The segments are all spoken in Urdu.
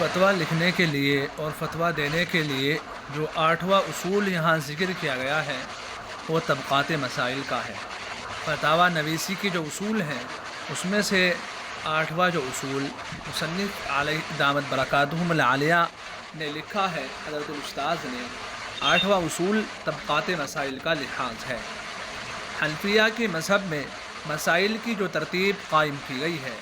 فتویٰ لکھنے کے لیے اور فتویٰ دینے کے لیے جو 8واں اصول یہاں ذکر کیا گیا ہے وہ طبقات مسائل کا ہے۔ فتاویٰ نویسی کے جو اصول ہیں اس میں سے 8واں جو اصول مصنف علیہ دامت برکاتہم العالیہ نے لکھا ہے، حضرت الاستاذ نے 8واں اصول طبقات مسائل کا لحاظ ہے۔ حنفیہ کے مذہب میں مسائل کی جو ترتیب قائم کی گئی ہے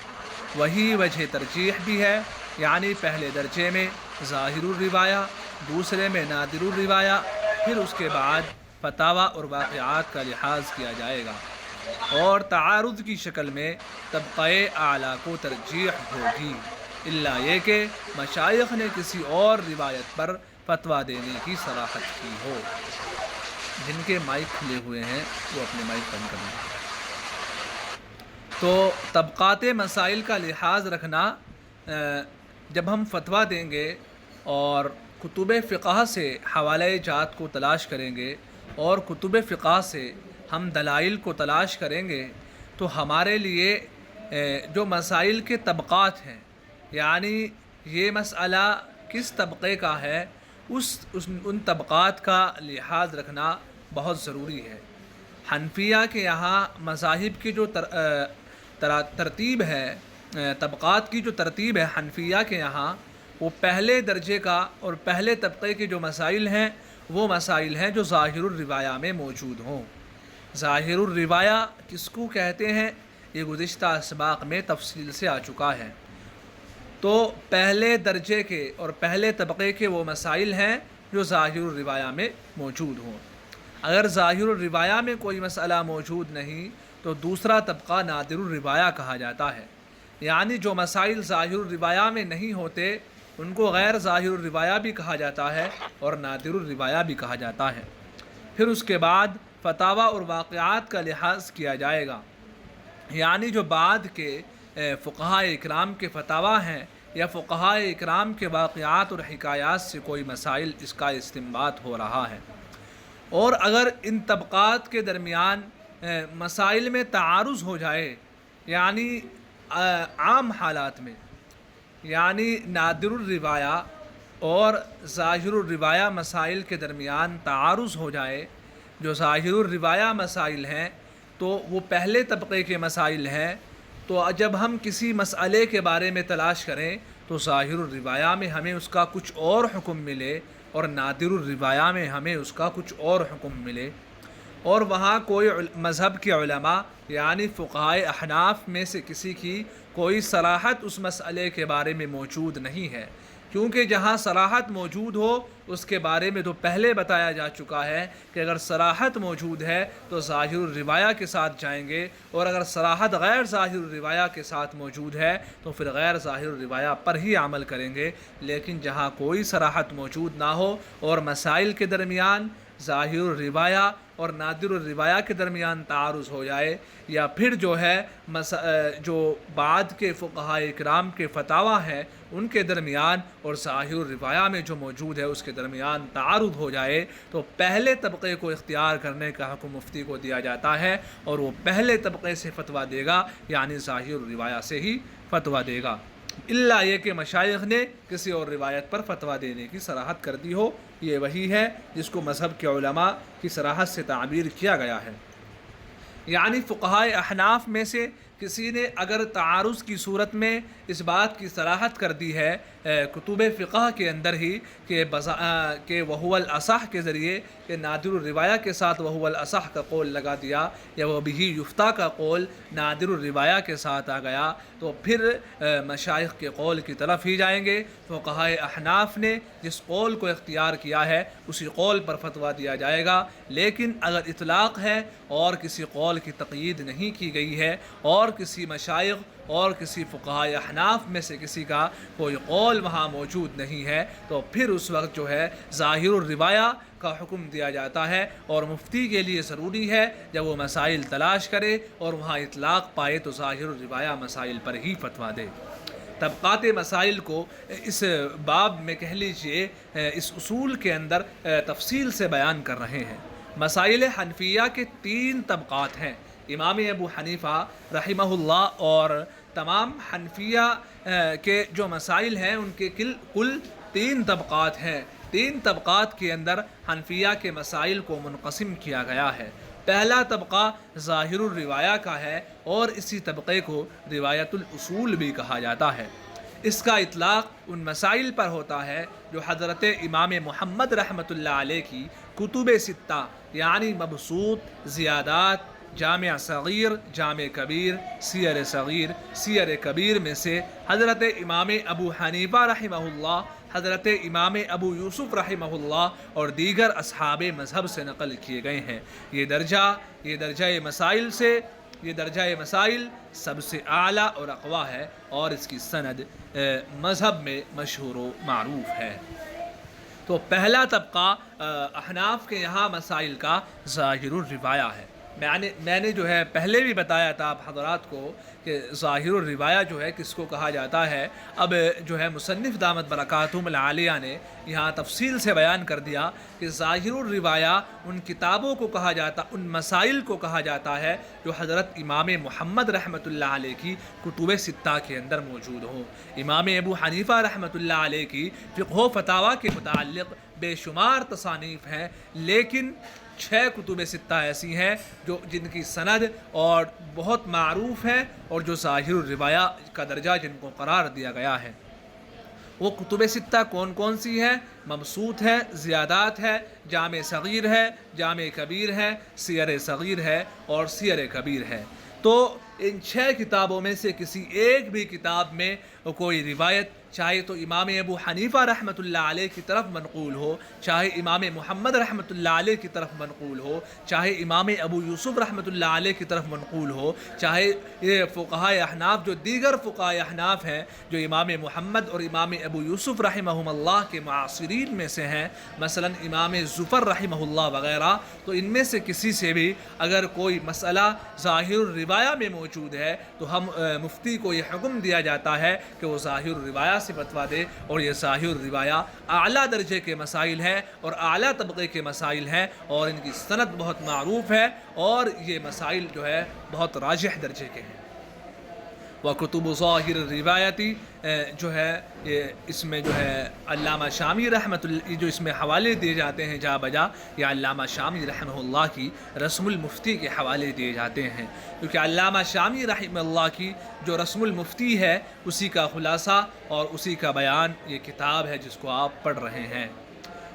وہی وجہ ترجیح بھی ہے، یعنی پہلے درجے میں ظاہر الروایہ، دوسرے میں نادر الروایہ، پھر اس کے بعد فتاویٰ اور واقعات کا لحاظ کیا جائے گا، اور تعارض کی شکل میں طبقہ اعلیٰ کو ترجیح ہوگی، الا یہ کہ مشائخ نے کسی اور روایت پر فتویٰ دینے کی صلاحیت کی ہو۔ جن کے مائک کھلے ہوئے ہیں وہ اپنے مائک بند کریں۔ تو طبقات مسائل کا لحاظ رکھنا، جب ہم فتویٰ دیں گے اور کتب فقہ سے حوالہ جات کو تلاش کریں گے اور کتب فقہ سے ہم دلائل کو تلاش کریں گے تو ہمارے لیے جو مسائل کے طبقات ہیں، یعنی یہ مسئلہ کس طبقے کا ہے، ان طبقات کا لحاظ رکھنا بہت ضروری ہے۔ حنفیہ کے یہاں مذاہب کی جو ترتیب ہے، طبقات کی جو ترتیب ہے حنفیہ کے یہاں، وہ پہلے درجے کا اور پہلے طبقے کے جو مسائل ہیں وہ مسائل ہیں جو ظاہر الروایہ میں موجود ہوں۔ ظاہر الروایہ کس کو کہتے ہیں یہ گزشتہ اسباق میں تفصیل سے آ چکا ہے۔ تو پہلے درجے کے اور پہلے طبقے کے وہ مسائل ہیں جو ظاہر الروایہ میں موجود ہوں۔ اگر ظاہر الروایہ میں کوئی مسئلہ موجود نہیں تو دوسرا طبقہ نادر الروایہ کہا جاتا ہے، یعنی جو مسائل ظاہر الروایہ میں نہیں ہوتے ان کو غیر ظاہر الروایہ بھی کہا جاتا ہے اور نادر الروایہ بھی کہا جاتا ہے۔ پھر اس کے بعد فتاویٰ اور واقعات کا لحاظ کیا جائے گا، یعنی جو بعد کے فقہاء اکرام کے فتاویٰ ہیں یا فقہاء اکرام کے واقعات اور حکایات سے کوئی مسائل اس کا استنباط ہو رہا ہے۔ اور اگر ان طبقات کے درمیان مسائل میں تعارض ہو جائے، یعنی عام حالات میں، یعنی نادر الروایہ اور ظاہر الروایہ مسائل کے درمیان تعارض ہو جائے، جو ظاہر الروایہ مسائل ہیں تو وہ پہلے طبقے کے مسائل ہیں، تو جب ہم کسی مسئلے کے بارے میں تلاش کریں تو ظاہر الروایہ میں ہمیں اس کا کچھ اور حکم ملے اور نادر الروایہ میں ہمیں اس کا کچھ اور حکم ملے، اور وہاں کوئی مذہب کے علماء یعنی فقہاء احناف میں سے کسی کی کوئی صراحت اس مسئلے کے بارے میں موجود نہیں ہے، کیونکہ جہاں صراحت موجود ہو اس کے بارے میں تو پہلے بتایا جا چکا ہے کہ اگر صراحت موجود ہے تو ظاہر الروایہ کے ساتھ جائیں گے، اور اگر صراحت غیر ظاہر الروایہ کے ساتھ موجود ہے تو پھر غیر ظاہر الروایہ پر ہی عمل کریں گے۔ لیکن جہاں کوئی صراحت موجود نہ ہو اور مسائل کے درمیان ظاہر الروایہ اور نادر الروایہ کے درمیان تعارض ہو جائے، یا پھر جو ہے جو بعد کے فقہاء اکرام کے فتاویٰ ہیں ان کے درمیان اور ظاہر الروایہ میں جو موجود ہے اس کے درمیان تعارض ہو جائے، تو پہلے طبقے کو اختیار کرنے کا حکم مفتی کو دیا جاتا ہے اور وہ پہلے طبقے سے فتویٰ دے گا، یعنی ظاہر الروایہ سے ہی فتویٰ دے گا، الا یہ کہ مشائخ نے کسی اور روایت پر فتویٰ دینے کی صراحت کر دی ہو۔ یہ وہی ہے جس کو مذہب کے علماء کی صراحت سے تعبیر کیا گیا ہے، یعنی فقہاء احناف میں سے کسی نے اگر تعارض کی صورت میں اس بات کی صراحت کر دی ہے کتب فقہ کے اندر ہی کہ وہو الاصح کے ذریعے کہ نادر الروایہ کے ساتھ وہو الاصح کا قول لگا دیا، یا وہ بھی یفتہ کا قول نادر الروایہ کے ساتھ آ گیا، تو پھر مشائخ کے قول کی طرف ہی جائیں گے۔ فقہاء احناف نے جس قول کو اختیار کیا ہے اسی قول پر فتویٰ دیا جائے گا، لیکن اگر اطلاق ہے اور کسی قول کی تقیید نہیں کی گئی ہے اور کسی مشائخ اور کسی فقہاء احناف میں سے کسی کا کوئی قول وہاں موجود نہیں ہے، تو پھر اس وقت جو ہے ظاہر الروایہ کا حکم دیا جاتا ہے، اور مفتی کے لیے ضروری ہے جب وہ مسائل تلاش کرے اور وہاں اطلاق پائے تو ظاہر الروایہ مسائل پر ہی فتویٰ دے۔ طبقات مسائل کو اس باب میں کہہ لیجئے اس اصول کے اندر تفصیل سے بیان کر رہے ہیں۔ مسائل حنفیہ کے 3 طبقات ہیں۔ امام ابو حنیفہ رحمہ اللہ اور تمام حنفیہ کہ جو مسائل ہیں ان کے کل 3 طبقات ہیں. 3 طبقات کے اندر حنفیہ کے مسائل کو منقسم کیا گیا ہے. پہلا طبقہ ظاہر الروایہ کا ہے اور اسی طبقے کو روایت الاصول بھی کہا جاتا ہے. اس کا اطلاق ان مسائل پر ہوتا ہے جو حضرت امام محمد رحمۃ اللہ علیہ کی کتب ستہ یعنی مبسوط، زیادات، جامع صغیر، جامع کبیر، سیر صغیر، سیر کبیر میں سے حضرت امام ابو حنیفہ رحمہ اللہ، حضرت امام ابو یوسف رحمہ اللہ اور دیگر اصحاب مذہب سے نقل کیے گئے ہیں. یہ درجہ مسائل سب سے اعلیٰ اور اقویٰ ہے اور اس کی سند مذہب میں مشہور و معروف ہے. تو پہلا طبقہ احناف کے یہاں مسائل کا ظاہر الروایہ ہے. میں نے جو ہے پہلے بھی بتایا تھا آپ حضرات کو کہ ظاہر الروایہ جو ہے کس کو کہا جاتا ہے. اب جو ہے مصنف دامت برکاتہم العالیہ نے یہاں تفصیل سے بیان کر دیا کہ ظاہر الروایہ ان کتابوں کو کہا جاتا، ان مسائل کو کہا جاتا ہے جو حضرت امام محمد رحمۃ اللہ علیہ کی کتب ستہ کے اندر موجود ہوں. امام ابو حنیفہ رحمۃ اللہ علیہ کی فقہ و فتاویٰ کے متعلق بے شمار تصانیف ہیں، لیکن 6 کتب ستہ ایسی ہیں جن کی سند اور بہت معروف ہے اور جو ظاہر الروایہ کا درجہ جن کو قرار دیا گیا ہے. وہ کتب ستہ کون کون سی ہیں؟ مبسوط ہے، زیادات ہے، جامع صغیر ہے، جامع کبیر ہے، سیر صغیر ہے اور سیر کبیر ہے. تو ان 6 کتابوں میں سے کسی ایک بھی کتاب میں کوئی روایت چاہے تو امام ابو حنیفہ رحمۃ اللہ علیہ کی طرف منقول ہو، چاہے امام محمد رحمۃ اللہ علیہ کی طرف منقول ہو، چاہے امام ابو یوسف رحمۃ اللہ علیہ کی طرف منقول ہو، چاہے یہ فقہائے احناف جو دیگر فقہائے احناف ہیں جو امام محمد اور امام ابو یوسف رحمہم اللہ کے معاصرین میں سے ہیں، مثلا امام ظفر رحمہ اللہ وغیرہ، تو ان میں سے کسی سے بھی اگر کوئی مسئلہ ظاہر الروایہ میں موجود ہے تو ہم مفتی کو یہ حکم دیا جاتا ہے کہ وہ ظاہر الروایہ سے فتویٰ دے. اور یہ ظاہر الروایہ اعلیٰ درجے کے مسائل ہیں اور اعلیٰ طبقے کے مسائل ہیں اور ان کی سند بہت معروف ہے اور یہ مسائل جو ہے بہت راجح درجے کے ہیں. وکتب ظاہر الروایتی جو ہے اس میں جو ہے علامہ شامی رحمۃ اللہ جو اس میں حوالے دیے جاتے ہیں جا بجا، یا علامہ شامی رحمہ اللہ کی رسم المفتی کے حوالے دیے جاتے ہیں، کیونکہ علامہ شامی رحمہ اللہ کی جو رسم المفتی ہے اسی کا خلاصہ اور اسی کا بیان یہ کتاب ہے جس کو آپ پڑھ رہے ہیں.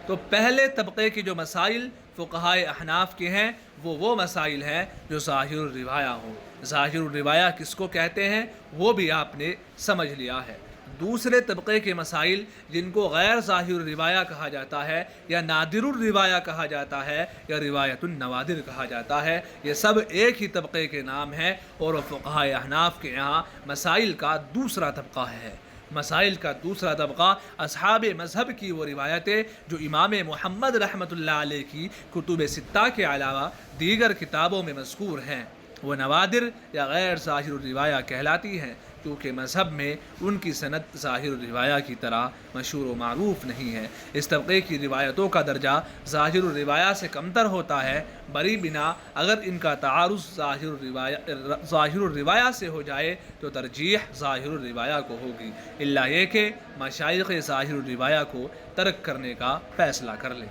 تو پہلے طبقے کے جو مسائل فقہائے احناف کے ہیں وہ مسائل ہیں جو ظاہر الروایہ ہوں. ظاہر الروایہ کس کو کہتے ہیں وہ بھی آپ نے سمجھ لیا ہے. دوسرے طبقے کے مسائل جن کو غیر ظاہر الروایہ کہا جاتا ہے یا نادر الروایہ کہا جاتا ہے یا روایت النوادر کہا جاتا ہے، یہ سب ایک ہی طبقے کے نام ہیں اور فقہائے احناف کے یہاں مسائل کا دوسرا طبقہ ہے. مسائل کا دوسرا طبقہ اصحاب مذہب کی وہ روایتیں جو امام محمد رحمۃ اللہ علیہ کی کتب ستہ کے علاوہ دیگر کتابوں میں مذکور ہیں، وہ نوادر یا غیر ظاہر الروایہ کہلاتی ہیں، کیونکہ مذہب میں ان کی سند ظاہر الروایہ کی طرح مشہور و معروف نہیں ہے. اس طبقے کی روایتوں کا درجہ ظاہر الروایہ سے کمتر ہوتا ہے، بری بنا اگر ان کا تعارض ظاہر الروایہ سے ہو جائے تو ترجیح ظاہر الروایہ کو ہوگی، الا یہ کہ مشائخ ظاہر الروایہ کو ترک کرنے کا فیصلہ کر لیں.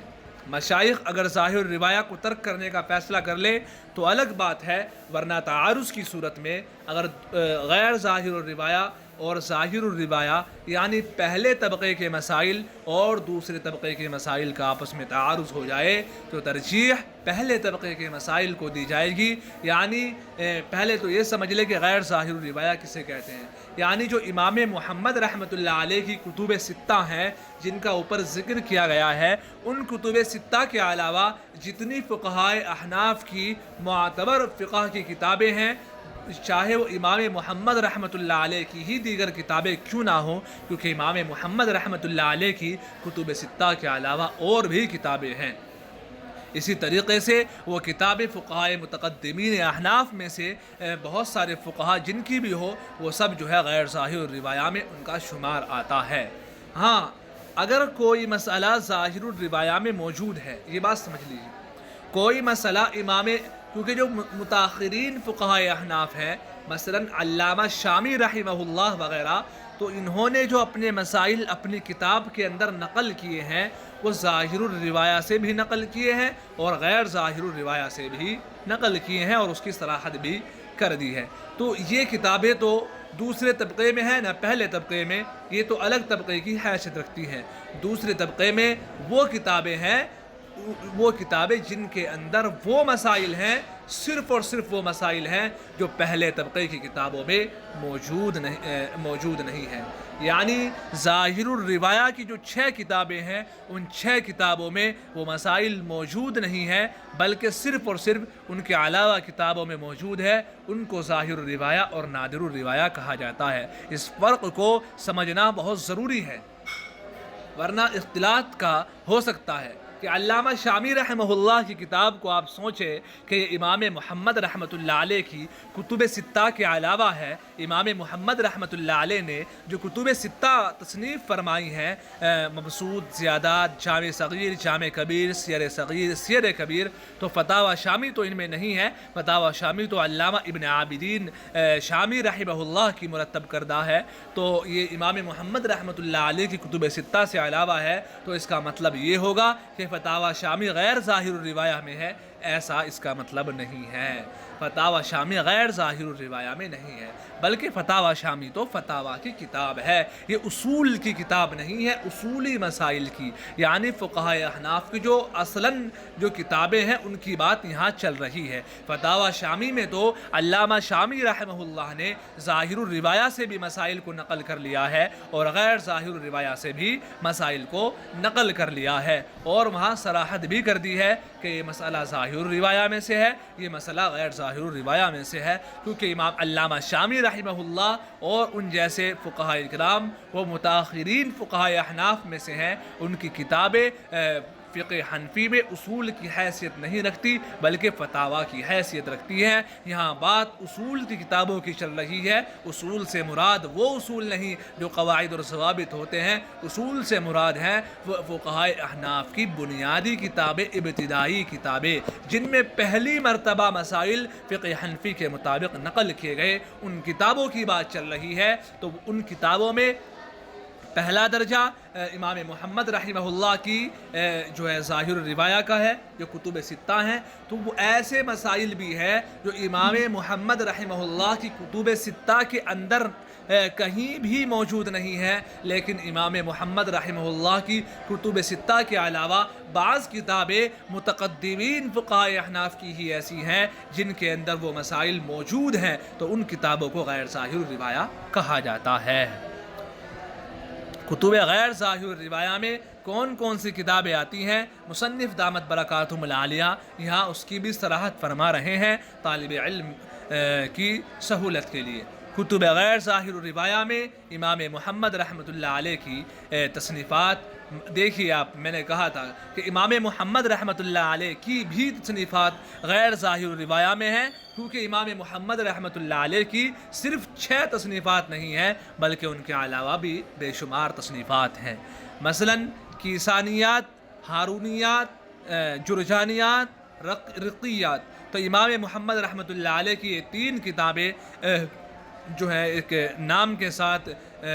مشائخ اگر ظاہر الروایہ کو ترک کرنے کا فیصلہ کر لے تو الگ بات ہے، ورنہ تعارض کی صورت میں اگر غیر ظاہر الروایہ اور ظاہر الروایہ یعنی پہلے طبقے کے مسائل اور دوسرے طبقے کے مسائل کا آپس میں تعارض ہو جائے تو ترجیح پہلے طبقے کے مسائل کو دی جائے گی. یعنی پہلے تو یہ سمجھ لے کہ غیر ظاہر الروایہ کسے کہتے ہیں، یعنی جو امام محمد رحمۃ اللہ علیہ کی کتب ستہ ہیں جن کا اوپر ذکر کیا گیا ہے، ان کتب ستہ کے علاوہ جتنی فقہائے احناف کی معتبر فقہ کی کتابیں ہیں، چاہے وہ امام محمد رحمۃ اللہ علیہ کی ہی دیگر کتابیں کیوں نہ ہوں، کیونکہ امام محمد رحمۃ اللہ علیہ کی کتب ستہ کے علاوہ اور بھی کتابیں ہیں. اسی طریقے سے وہ کتابیں فقہائے متقدمین احناف میں سے بہت سارے فقہا جن کی بھی ہو وہ سب جو ہے غیر ظاہر الروایہ میں ان کا شمار آتا ہے. ہاں اگر کوئی مسئلہ ظاہر الروایہ میں موجود ہے، یہ بات سمجھ لیجیے، کوئی مسئلہ کیونکہ جو متاخرین فقہائے احناف ہیں مثلا علامہ شامی رحمہ اللہ وغیرہ، تو انہوں نے جو اپنے مسائل اپنی کتاب کے اندر نقل کیے ہیں وہ ظاہر الروایہ سے بھی نقل کیے ہیں اور غیر ظاہر الروایہ سے بھی نقل کیے ہیں اور اس کی صراحت بھی کر دی ہے۔ تو یہ کتابیں تو دوسرے طبقے میں ہیں، نہ پہلے طبقے میں، یہ تو الگ طبقے کی حیثیت رکھتی ہیں۔ دوسرے طبقے میں وہ کتابیں ہیں، وہ کتابیں جن کے اندر وہ مسائل ہیں، صرف اور صرف وہ مسائل ہیں جو پہلے طبقے کی کتابوں میں موجود نہیں ہیں۔ یعنی ظاہر الروایہ کی جو 6 کتابیں ہیں ان 6 کتابوں میں وہ مسائل موجود نہیں ہیں، بلکہ صرف اور صرف ان کے علاوہ کتابوں میں موجود ہے۔ ان کو ظاہر الروایہ اور نادر الروایہ کہا جاتا ہے۔ اس فرق کو سمجھنا بہت ضروری ہے، ورنہ اختلاط کا ہو سکتا ہے کہ علامہ شامی رحمہ اللہ کی کتاب کو آپ سوچیں کہ یہ امام محمد رحمۃ اللہ علیہ کی کتب ستہ کے علاوہ ہے۔ امام محمد رحمۃ اللہ علیہ نے جو کتب ستہ تصنیف فرمائی ہیں، مبسوط، زیادات، جامع صغیر، جامع کبیر، سیر صغیر، سیر کبیر، تو فتاوی شامی تو ان میں نہیں ہے۔ فتاوی شامی تو علامہ ابن عابدین شامی رحمہ اللہ کی مرتب کردہ ہے، تو یہ امام محمد رحمۃ اللہ علیہ کی کتب ستہ سے علاوہ ہے۔ تو اس کا مطلب یہ ہوگا کہ فتاوی شامی غیر ظاہر الروایہ میں ہے، ایسا اس کا مطلب نہیں ہے۔ فتاوی شامی غیر ظاہر الروایہ میں نہیں ہے، بلکہ فتاوی شامی تو فتاوی کی کتاب ہے، یہ اصول کی کتاب نہیں ہے، اصولی مسائل کی، یعنی فقہائے احناف کی جو اصلاً جو کتابیں ہیں ان کی بات یہاں چل رہی ہے۔ فتاوی شامی میں تو علامہ شامی رحمہ اللہ نے ظاہر الروایہ سے بھی مسائل کو نقل کر لیا ہے اور غیر ظاہر الروایہ سے بھی مسائل کو نقل کر لیا ہے، اور وہاں صراحت بھی کر دی ہے کہ یہ مسئلہ ظاہر الروایہ میں سے ہے، یہ مسئلہ غیر ظاہر الروایہ میں سے ہے، کیونکہ امام علامہ شامی رحمہ اللہ اور ان جیسے فقہاء کرام وہ متاخرین فقہاء احناف میں سے ہیں۔ ان کی کتابیں فقہ حنفی میں اصول کی حیثیت نہیں رکھتی بلکہ فتاوی کی حیثیت رکھتی ہے۔ یہاں بات اصول کی کتابوں کی چل رہی ہے۔ اصول سے مراد وہ اصول نہیں جو قواعد اور ضوابط ہوتے ہیں، اصول سے مراد ہیں فقہاء احناف کی بنیادی کتابیں، ابتدائی کتابیں، جن میں پہلی مرتبہ مسائل فقہ حنفی کے مطابق نقل کیے گئے، ان کتابوں کی بات چل رہی ہے۔ تو ان کتابوں میں پہلا درجہ امام محمد رحمہ اللہ کی جو ہے ظاہر الروایہ کا ہے، جو کتب ستہ ہیں، تو وہ ایسے مسائل بھی ہے جو امام محمد رحمہ اللہ کی کتب ستہ کے اندر کہیں بھی موجود نہیں ہے، لیکن امام محمد رحمہ اللہ کی کتب ستہ کے علاوہ بعض کتابیں متقدمین فقہاء احناف کی ہی ایسی ہیں جن کے اندر وہ مسائل موجود ہیں، تو ان کتابوں کو غیر ظاہر الروایہ کہا جاتا ہے۔ کتب غیر ظاہر الروایہ میں کون کون سی کتابیں آتی ہیں؟ مصنف دامت برکاتہم العالیہ یہاں اس کی بھی صراحت فرما رہے ہیں طالب علم کی سہولت کے لیے۔ کتب غیر ظاہر الروایہ میں امام محمد رحمۃ اللہ علیہ کی تصنیفات دیکھیے آپ، میں نے کہا تھا کہ امام محمد رحمۃ اللہ علیہ کی بھی تصنیفات غیر ظاہر الروایہ میں ہیں، کیونکہ امام محمد رحمۃ اللہ علیہ کی صرف 6 تصنیفات نہیں ہیں بلکہ ان کے علاوہ بھی بے شمار تصنیفات ہیں، مثلاً کیسانیات، ہارونیات، جرجانیات، رقیات۔ تو امام محمد رحمۃ اللہ علیہ کی یہ 3 کتابیں جو ہے ایک نام کے ساتھ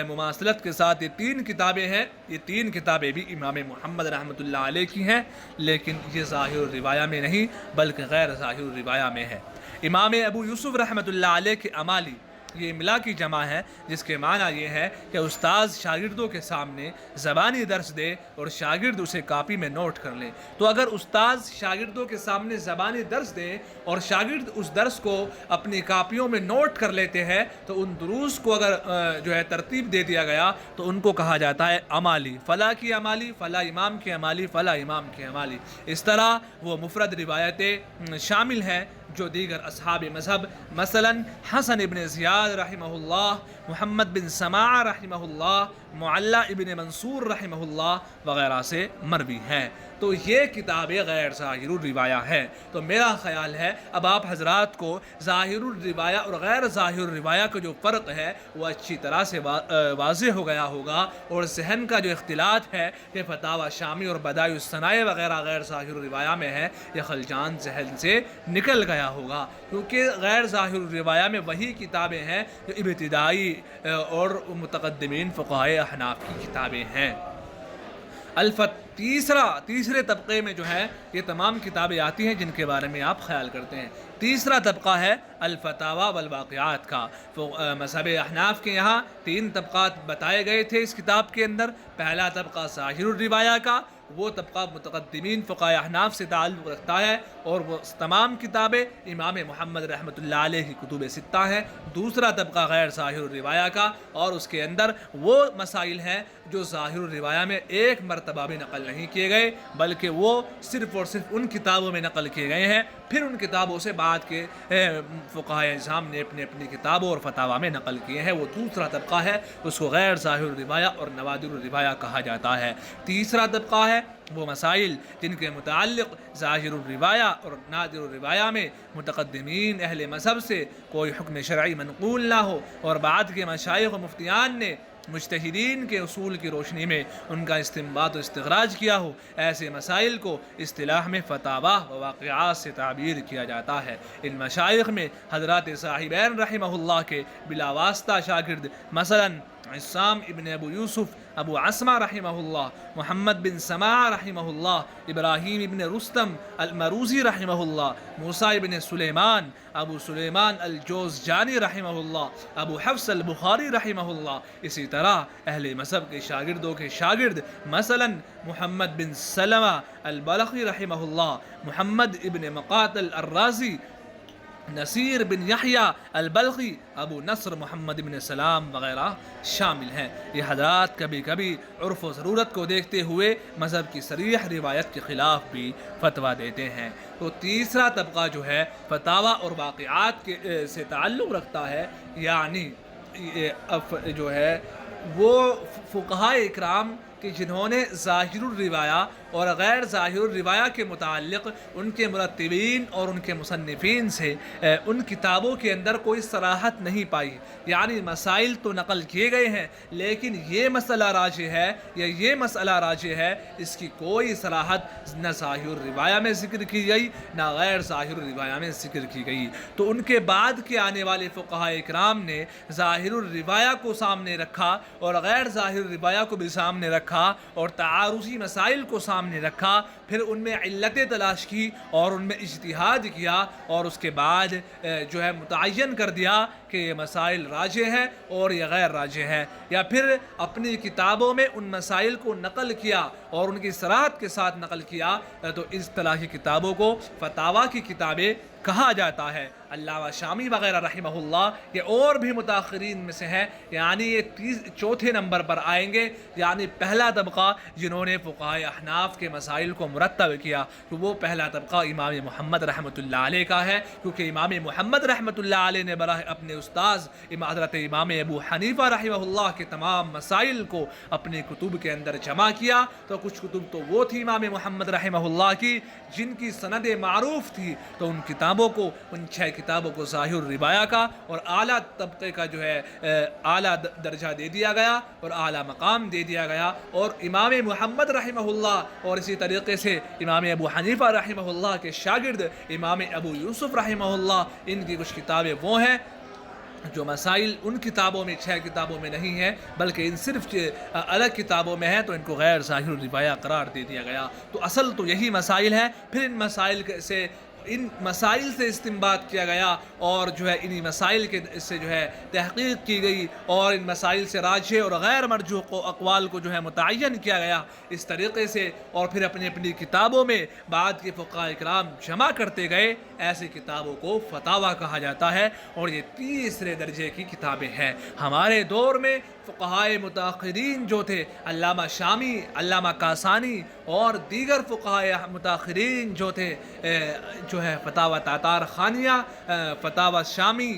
مماثلت کے ساتھ یہ 3 کتابیں ہیں، یہ 3 کتابیں بھی امام محمد رحمۃ اللہ علیہ کی ہیں، لیکن یہ ظاہر الروایہ میں نہیں بلکہ غیر ظاہر الروایہ میں ہے۔ امام ابو یوسف رحمۃ اللہ علیہ کے امالی، یہ املا کی جمع ہے جس کے معنی یہ ہے کہ استاذ شاگردوں کے سامنے زبانی درس دے اور شاگرد اسے کاپی میں نوٹ کر لے۔ تو اگر استاذ شاگردوں کے سامنے زبانی درس دے اور شاگرد اس درس کو اپنی کاپیوں میں نوٹ کر لیتے ہیں تو ان دروس کو اگر جو ہے ترتیب دے دیا گیا تو ان کو کہا جاتا ہے امالی، فلاں کی امالی، فلاں امام کی امالی، فلاں امام کی امالی۔ اس طرح وہ مفرد روایتیں شامل ہیں جو دیگر اصحاب مذہب مثلا حسن ابن زیاد رحمہ اللہ، محمد بن سماع رحمہ اللہ، معلی ابن منصور رحمہ اللہ وغیرہ سے مروی ہیں۔ تو یہ کتابیں غیر ظاہر الروایہ ہیں۔ تو میرا خیال ہے اب آپ حضرات کو ظاہر الروایہ اور غیر ظاہر الروایہ کا جو فرق ہے وہ اچھی طرح سے واضح ہو گیا ہوگا، اور ذہن کا جو اختلاط ہے کہ فتاوی شامی اور بدائع الصنائع وغیرہ غیر ظاہر الروایہ میں ہے، یہ خلجان ذہن سے نکل گیا ہوگا، کیونکہ غیر ظاہر الروایہ میں وہی کتابیں ہیں جو ابتدائی اور متقدمین فقہائے احناف کی کتابیں ہیں۔ تیسرے طبقے میں جو ہے یہ تمام کتابیں آتی ہیں جن کے بارے میں آپ خیال کرتے ہیں۔ تیسرا طبقہ ہے الفتاوی والواقعات کا۔ مذہب احناف کے یہاں 3 طبقات بتائے گئے تھے اس کتاب کے اندر۔ پہلا طبقہ ظاہر الروایہ کا، وہ طبقہ متقدمین فقہائے احناف سے تعلق رکھتا ہے، اور وہ تمام کتابیں امام محمد رحمۃ اللہ علیہ کی کتب ستہ ہیں۔ دوسرا طبقہ غیر ظاہر الروایہ کا، اور اس کے اندر وہ مسائل ہیں جو ظاہر الروایہ میں ایک مرتبہ بھی نقل نہیں کیے گئے، بلکہ وہ صرف اور صرف ان کتابوں میں نقل کیے گئے ہیں، پھر ان کتابوں سے بعد کے فقہائے اعظام نے اپنی کتابوں اور فتاوی میں نقل کیے ہیں۔ وہ دوسرا طبقہ ہے، اس کو غیر ظاہر الروایہ اور نوادر الروایہ کہا جاتا ہے۔ تیسرا طبقہ ہے وہ مسائل جن کے متعلق ظاہر الروایہ اور نادر الروایہ میں متقدمین اہل مذہب سے کوئی حکم شرعی منقول نہ ہو، اور بعد کے مشائخ و مفتیان نے مجتہدین کے اصول کی روشنی میں ان کا استنباط و استخراج کیا ہو، ایسے مسائل کو اصطلاح میں فتاوی و واقعات سے تعبیر کیا جاتا ہے۔ ان مشائخ میں حضرات صاحبین رحمہ اللہ کے بلا واسطہ شاگرد مثلاً عصام ابن ابو یوسف ابو عصمہ رحمہ اللہ، محمد بن سماع رحمہ اللہ، ابراہیم ابن رستم المروزی رحمہ اللہ، موسیٰ ابن سلیمان، ابو سلیمان الجوزجانی رحمہ اللہ، ابو حفص البخاری رحمہ اللہ، اسی طرح اہل مذہب کے شاگردوں کے شاگرد مثلاً محمد بن سلمہ البلخی رحمہ اللہ، محمد ابن مقاتل الرازی، نصیر بن یحییٰ البلخی، ابو نصر محمد بن سلام وغیرہ شامل ہیں۔ یہ حضرات کبھی کبھی عرف و ضرورت کو دیکھتے ہوئے مذہب کی صریح روایت کے خلاف بھی فتویٰ دیتے ہیں۔ تو تیسرا طبقہ جو ہے فتاوی اور واقعات سے تعلق رکھتا ہے، یعنی جو ہے وہ فقہائے اکرام کہ جنہوں نے ظاہر الروایہ اور غیر ظاہر الروایہ کے متعلق ان کے مرتبین اور ان کے مصنفین سے ان کتابوں کے اندر کوئی صراحت نہیں پائی، یعنی مسائل تو نقل کیے گئے ہیں لیکن یہ مسئلہ راجح ہے یا یہ مسئلہ راجح ہے، اس کی کوئی صراحت نہ ظاہر الروایہ میں ذکر کی گئی نہ غیر ظاہر الروایہ میں ذکر کی گئی۔ تو ان کے بعد کے آنے والے فقہائے اکرام نے ظاہر الروایہ کو سامنے رکھا اور غیر ظاہر الروایہ کو بھی سامنے رکھا، اور تعارضی مسائل کو سامنے رکھا، پھر ان میں علتیں تلاش کی اور ان میں اجتہاد کیا، اور اس کے بعد جو ہے متعین کر دیا کہ یہ مسائل راجح ہیں اور یہ غیر راجح ہیں، یا پھر اپنی کتابوں میں ان مسائل کو نقل کیا اور ان کی صراحت کے ساتھ نقل کیا۔ تو اس طرح کی کتابوں کو فتاوی کی کتابیں کہا جاتا ہے۔ علامہ شامی وغیرہ رحمہ اللہ یہ اور بھی متاخرین میں سے ہیں، یعنی یہ چوتھے نمبر پر آئیں گے، یعنی پہلا طبقہ جنہوں نے فقہائے احناف کے مسائل کو مرتب کیا، تو وہ پہلا طبقہ امام محمد رحمۃ اللہ علیہ کا ہے، کیونکہ امام محمد رحمۃ اللہ علیہ نے براہ اپنے استاذ حضرت امام ابو حنیفہ رحمہ اللہ کے تمام مسائل کو اپنے کتب کے اندر جمع کیا۔ تو کچھ کتب تو وہ تھی امام محمد رحمہ اللہ کی جن کی سند معروف تھی، تو ان کتابوں کو، ان 6 کتابوں کو ظاہر الروایہ کا اور اعلیٰ طبقے کا جو ہے اعلیٰ درجہ دے دیا گیا اور اعلیٰ مقام دے دیا گیا، اور امام محمد رحمہ اللہ اور اسی طریقے سے امام ابو حنیفہ رحمہ اللہ کے شاگرد امام ابو یوسف رحمہ اللہ، ان کی کچھ کتابیں وہ ہیں جو مسائل ان کتابوں میں 6 کتابوں میں نہیں ہیں بلکہ ان صرف الگ کتابوں میں ہیں، تو ان کو غیر ظاہر الروایہ قرار دے دیا گیا۔ تو اصل تو یہی مسائل ہیں، پھر ان مسائل سے استنباط کیا گیا اور جو ہے انہی مسائل کے سے جو ہے تحقیق کی گئی، اور ان مسائل سے راجح اور غیر مرجوح اقوال کو جو ہے متعین کیا گیا اس طریقے سے، اور پھر اپنی کتابوں میں بعد کے فقہاء اکرام جمع کرتے گئے۔ ایسی کتابوں کو فتاوی کہا جاتا ہے، اور یہ تیسرے درجے کی کتابیں ہیں۔ ہمارے دور میں فقہائے متاخرین جو تھے، علامہ شامی، علامہ کاسانی اور دیگر فقہائے متاخرین جو تھے، جو ہے فتاوی تاتار خانیہ، فتاوی شامی،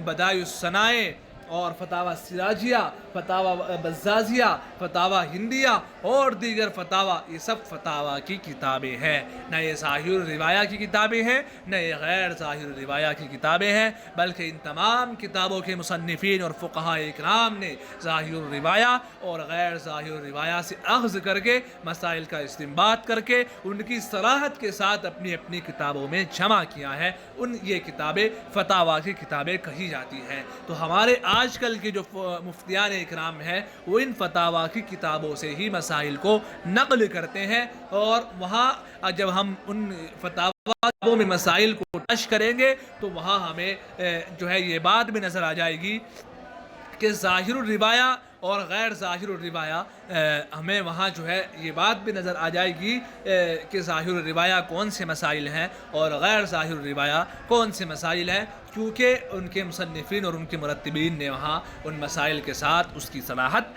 بدائع الصنائع، اور فتاوی سراجیہ، فتاوی بزازیہ، فتاوی ہندیہ اور دیگر فتاوی، یہ سب فتاوی کی کتابیں ہیں، نہ یہ ظاہر الروایہ کی کتابیں ہیں، نہ یہ غیر ظاہر الروایہ کی کتابیں ہیں، بلکہ ان تمام کتابوں کے مصنفین اور فقہاء اکرام نے ظاہر الروایہ اور غیر ظاہر الروایہ سے اخذ کر کے مسائل کا استنباط کر کے ان کی صراحت کے ساتھ اپنی اپنی کتابوں میں جمع کیا ہے، یہ کتابیں فتاوی کی کتابیں کہی جاتی ہیں۔ تو ہمارے آج کل کے جو مفتیان اکرام ہیں وہ ان فتاوی کی کتابوں سے ہی مسائل کو نقل کرتے ہیں، اور وہاں جب ہم ان فتاوی میں مسائل کو تلاش کریں گے تو وہاں ہمیں جو ہے یہ بات بھی نظر آ جائے گی کہ ظاہر الروایہ اور غیر ظاہر الروایہ، ہمیں وہاں جو ہے یہ بات بھی نظر آ جائے گی کہ ظاہر الروایہ کون سے مسائل ہیں اور غیر ظاہر الروایہ کون سے مسائل ہیں، کیونکہ ان کے مصنفین اور ان کے مرتبین نے وہاں ان مسائل کے ساتھ اس کی صلاحت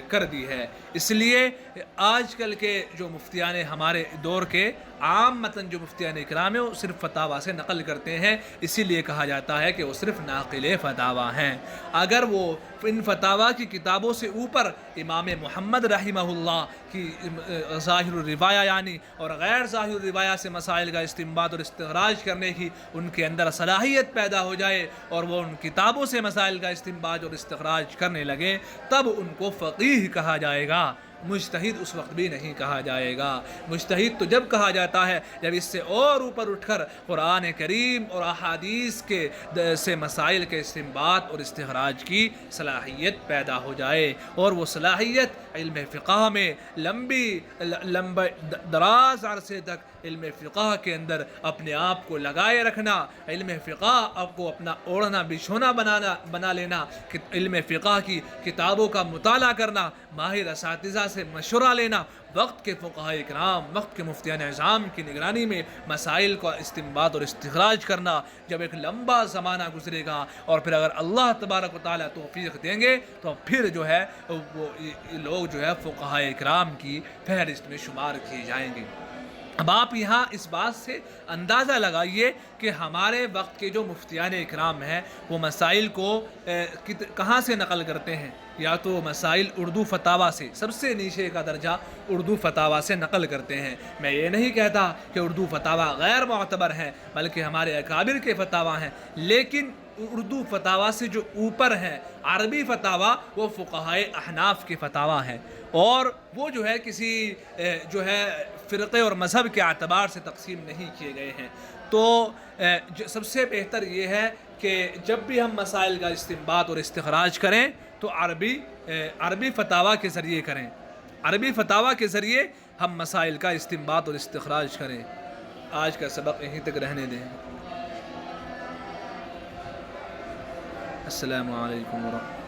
کر دی ہے۔ اس لیے آج کل کے جو مفتیان ہمارے دور کے عام متن جو مفتیان اکرام ہیں وہ صرف فتاوی سے نقل کرتے ہیں، اسی لیے کہا جاتا ہے کہ وہ صرف ناقل فتاوی ہیں۔ اگر وہ ان فتاوی کی کتابوں سے اوپر امام محمد رحمہ اللہ کی ظاہر الروایہ یعنی اور غیر ظاہر الروایہ سے مسائل کا استنباط اور استخراج کرنے کی ان کے اندر صلاحیت پیدا ہو جائے اور وہ ان کتابوں سے مسائل کا استنباط اور استخراج کرنے لگے، تب ان کو فقیہ کہا جائے گا، مجتہد اس وقت بھی نہیں کہا جائے گا۔ مجتہد تو جب کہا جاتا ہے جب اس سے اور اوپر اٹھ کر قرآن کریم اور احادیث کے سے مسائل کے استنباط اور استخراج کی صلاحیت پیدا ہو جائے، اور وہ صلاحیت علم فقہ میں لمبے دراز عرصے تک علم فقہ کے اندر اپنے آپ کو لگائے رکھنا، علم فقہ آپ کو اپنا اوڑھنا بچھونا بنا لینا، علم فقہ کی کتابوں کا مطالعہ کرنا، ماہر اساتذہ سے مشورہ لینا، وقت کے فقہاء اکرام، وقت کے مفتیان اعظام کی نگرانی میں مسائل کا استنباط اور استخراج کرنا، جب ایک لمبا زمانہ گزرے گا اور پھر اگر اللہ تبارک و تعالیٰ توفیق دیں گے تو پھر جو ہے وہ لوگ جو ہے فقہاء اکرام کی فہرست میں شمار کیے جائیں گے۔ اب آپ یہاں اس بات سے اندازہ لگائیے کہ ہمارے وقت کے جو مفتیان اکرام ہیں وہ مسائل کو کہاں سے نقل کرتے ہیں، یا تو مسائل اردو فتاوی سے، سب سے نیچے کا درجہ اردو فتاوی سے نقل کرتے ہیں۔ میں یہ نہیں کہتا کہ اردو فتاوی غیر معتبر ہیں، بلکہ ہمارے اکابر کے فتاوی ہیں، لیکن اردو فتاوی سے جو اوپر ہیں عربی فتاوی وہ فقہائے احناف کے فتاوی ہیں، اور وہ جو ہے کسی جو ہے فرقے اور مذہب کے اعتبار سے تقسیم نہیں کیے گئے ہیں۔ تو سب سے بہتر یہ ہے کہ جب بھی ہم مسائل کا استنباط اور استخراج کریں تو عربی فتاوی کے ذریعے کریں، عربی فتاوی کے ذریعے ہم مسائل کا استنباط اور استخراج کریں۔ آج کا سبق یہیں تک رہنے دیں۔ السلام علیکم ورحمۃ اللہ۔